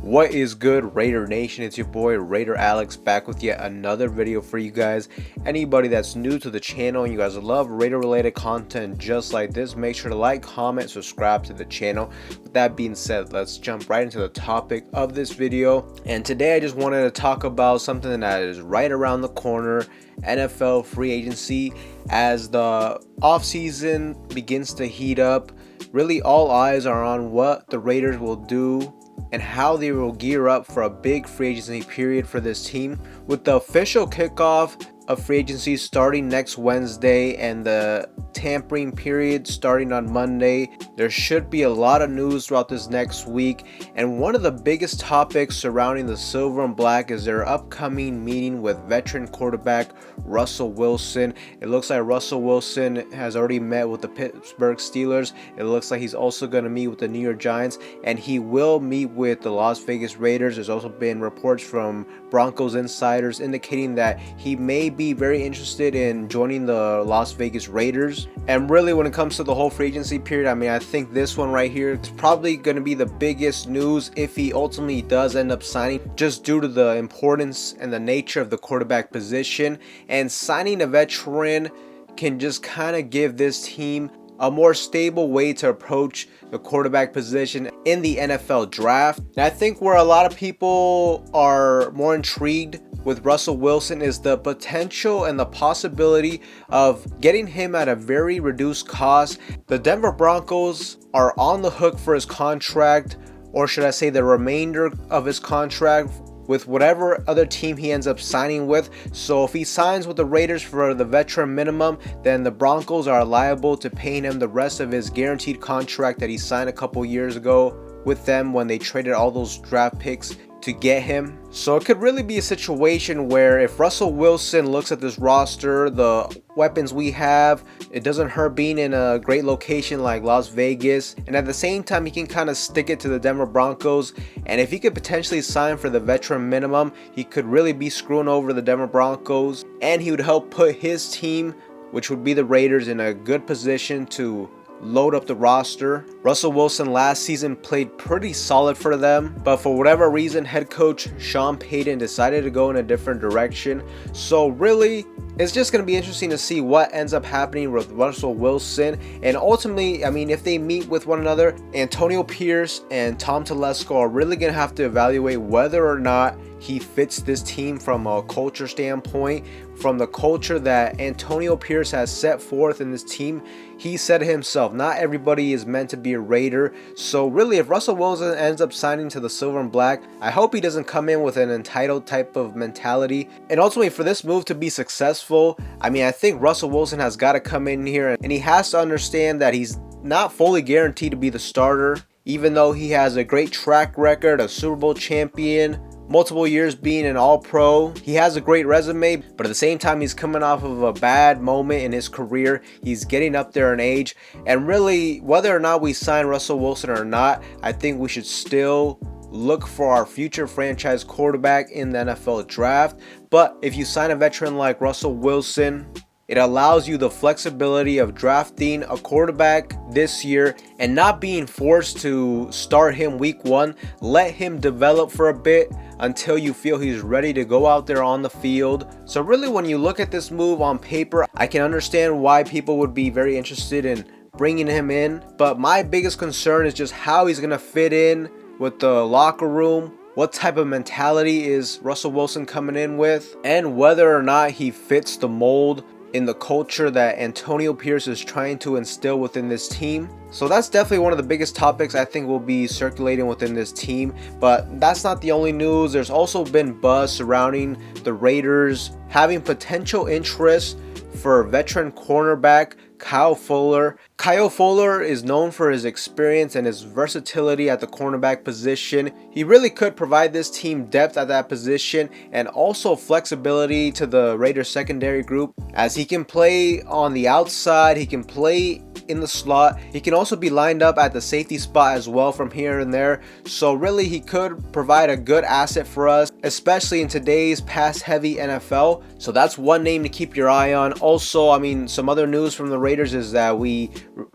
What is good, Raider Nation? It's your boy Raider Alex back with yet another video for you guys. Anybody that's new to the channel and you guys love Raider related content just like this, make sure to like, comment, subscribe to the channel. With that being said, let's jump right into the topic of this video. And today I just wanted to talk about something that is right around the corner: NFL free agency. As the offseason begins to heat up, really all eyes are on what the Raiders will do and how they will gear up for a big free agency period for this team, with the official kickoff of free agency starting next Wednesday and the tampering period starting on Monday. There should be a lot of news throughout this next week, and one of the biggest topics surrounding the Silver and Black is their upcoming meeting with veteran quarterback Russell Wilson. It looks like Russell Wilson has already met with the Pittsburgh Steelers. It looks like he's also going to meet with the New York Giants, and he will meet with the Las Vegas Raiders. There's also been reports from Broncos insiders indicating that he may be very interested in joining the Las Vegas Raiders. And really, when it comes to the whole free agency period, I think this one right here is probably going to be the biggest news if he ultimately does end up signing, just due to the importance and the nature of the quarterback position. And signing a veteran can just kind of give this team a more stable way to approach the quarterback position in the NFL draft. And I think where a lot of people are more intrigued with Russell Wilson is the potential and the possibility of getting him at a very reduced cost. The Denver Broncos are on the hook for his contract, or should I say the remainder of his contract, with whatever other team he ends up signing with. So if he signs with the Raiders for the veteran minimum, then the Broncos are liable to paying him the rest of his guaranteed contract that he signed a couple years ago with them when they traded all those draft picks to get him. So it could really be a situation where if Russell Wilson looks at this roster, the weapons we have, it doesn't hurt being in a great location like Las Vegas, and at the same time he can kind of stick it to the Denver Broncos. And if he could potentially sign for the veteran minimum, he could really be screwing over the Denver Broncos, and he would help put his team, which would be the Raiders, in a good position to load up the roster. Russell Wilson last season played pretty solid for them, but for whatever reason, head coach Sean Payton decided to go in a different direction. So really, it's just going to be interesting to see what ends up happening with Russell Wilson. And ultimately, if they meet with one another, Antonio Pierce and Tom Telesco are really going to have to evaluate whether or not he fits this team from a culture standpoint, from the culture that Antonio Pierce has set forth in this team. He said himself, not everybody is meant to be a Raider. So really, if Russell Wilson ends up signing to the Silver and Black, I hope he doesn't come in with an entitled type of mentality. And ultimately, for this move to be successful, I think Russell Wilson has got to come in here and he has to understand that he's not fully guaranteed to be the starter, even though he has a great track record, a Super Bowl champion, multiple years being an all-pro. He has a great resume, but at the same time, he's coming off of a bad moment in his career. He's getting up there in age. And really, whether or not we sign Russell Wilson or not, I think we should still look for our future franchise quarterback in the NFL draft. But if you sign a veteran like Russell Wilson, it allows you the flexibility of drafting a quarterback this year and not being forced to start him week one. Let him develop for a bit until you feel he's ready to go out there on the field. So really, when you look at this move on paper, I can understand why people would be very interested in bringing him in. But my biggest concern is just how he's going to fit in with the locker room. What type of mentality is Russell Wilson coming in with, and whether or not he fits the mold in the culture that Antonio Pierce is trying to instill within this team. So that's definitely one of the biggest topics I think will be circulating within this team. But that's not the only news. There's also been buzz surrounding the Raiders having potential interest for veteran cornerback Kyle Fuller. Kyle Fuller is known for his experience and his versatility at the cornerback position. He really could provide this team depth at that position and also flexibility to the Raiders secondary group, as he can play on the outside, he can play in the slot. He can also be lined up at the safety spot as well from here and there. So really he could provide a good asset for us, especially in today's pass-heavy NFL. So that's one name to keep your eye on. Also, I mean, some other news from the Raiders is that we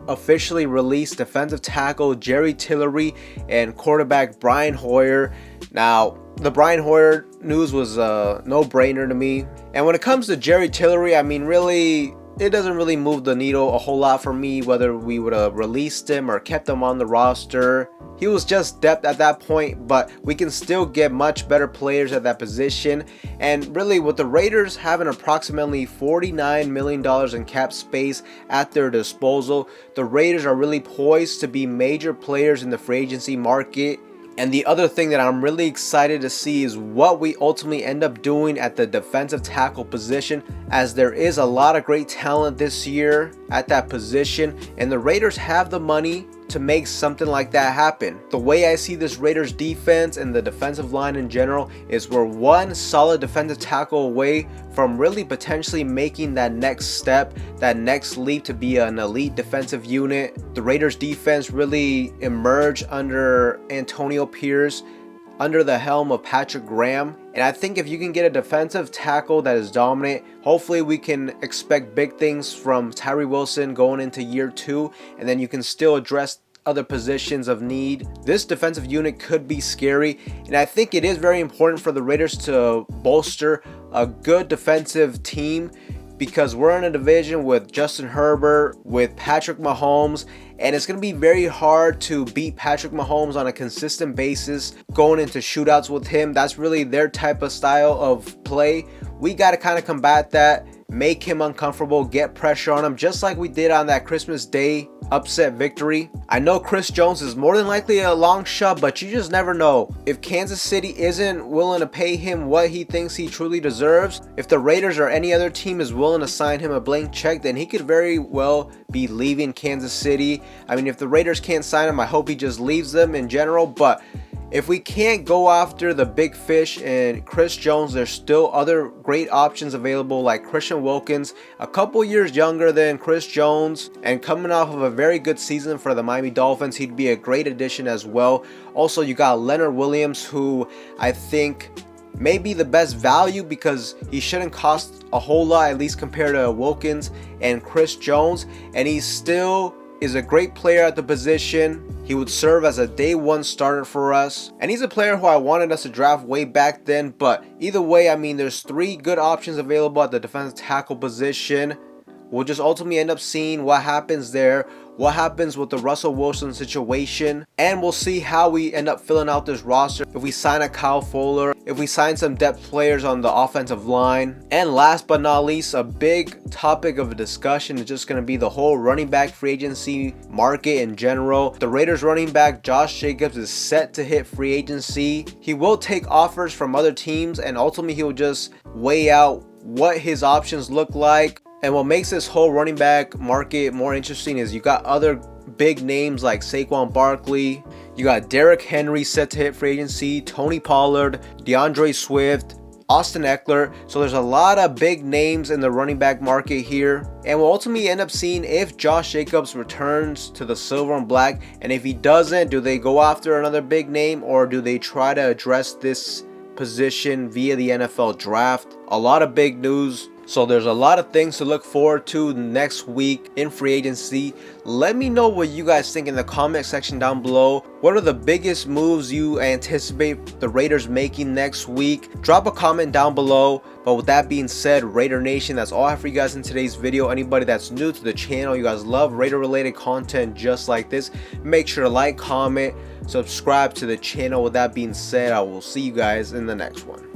officially released defensive tackle Jerry Tillery and quarterback Brian Hoyer. Now, the Brian Hoyer news was a no-brainer to me. And when it comes to Jerry Tillery, I mean, really, it doesn't really move the needle a whole lot for me whether we would have released him or kept him on the roster. He was just depth at that point, but we can still get much better players at that position. And really, with the Raiders having approximately $49 million in cap space at their disposal, the Raiders are really poised to be major players in the free agency market. And the other thing that I'm really excited to see is what we ultimately end up doing at the defensive tackle position, as there is a lot of great talent this year at that position, and the Raiders have the money to make something like that happen. The way I see this Raiders defense and the defensive line in general is we're one solid defensive tackle away from really potentially making that next step, that next leap to be an elite defensive unit. The Raiders defense really emerged under Antonio Pierce, under the helm of Patrick Graham. And I think if you can get a defensive tackle that is dominant, hopefully we can expect big things from Tyree Wilson going into year 2, and then you can still address other positions of need. This defensive unit could be scary, and I think it is very important for the Raiders to bolster a good defensive team, because we're in a division with Justin Herbert, with Patrick Mahomes, and it's going to be very hard to beat Patrick Mahomes on a consistent basis going into shootouts with him. That's really their type of style of play. We got to kind of combat that, make him uncomfortable, get pressure on him, just like we did on that Christmas Day upset victory. I know Chris Jones is more than likely a long shot, but you just never know. If Kansas City isn't willing to pay him what he thinks he truly deserves, if the Raiders or any other team is willing to sign him a blank check, then he could very well be leaving Kansas City. I mean, if the Raiders can't sign him, I hope he just leaves them in general, but if we can't go after the big fish and Chris Jones, there's still other great options available like Christian Wilkins, a couple years younger than Chris Jones and coming off of a very good season for the Miami Dolphins. He'd be a great addition as well. Also, you got Leonard Williams, who I think may be the best value because he shouldn't cost a whole lot, at least compared to Wilkins and Chris Jones, and he still is a great player at the position. He would serve as a day one starter for us, and he's a player who I wanted us to draft way back then. But either way, I mean, there's 3 good options available at the defensive tackle position. We'll just ultimately end up seeing what happens there, what happens with the Russell Wilson situation, and we'll see how we end up filling out this roster. If we sign a Kyle Fuller, if we sign some depth players on the offensive line. And last but not least, a big topic of discussion is just going to be the whole running back free agency market in general. The Raiders running back Josh Jacobs is set to hit free agency. He will take offers from other teams, and ultimately he will just weigh out what his options look like. And what makes this whole running back market more interesting is you got other big names like Saquon Barkley, you got Derrick Henry set to hit free agency, Tony Pollard, DeAndre Swift, Austin Eckler. So there's a lot of big names in the running back market here, and we'll ultimately end up seeing if Josh Jacobs returns to the silver and black, and if he doesn't, do they go after another big name, or do they try to address this position via the NFL draft? A lot of big news. So there's a lot of things to look forward to next week in free agency. Let me know what you guys think in the comment section down below. What are the biggest moves you anticipate the Raiders making next week? Drop a comment down below. But with that being said, Raider Nation, that's all I have for you guys in today's video. Anybody that's new to the channel, you guys love Raider related content just like this, make sure to like, comment, subscribe to the channel. With that being said, I will see you guys in the next one.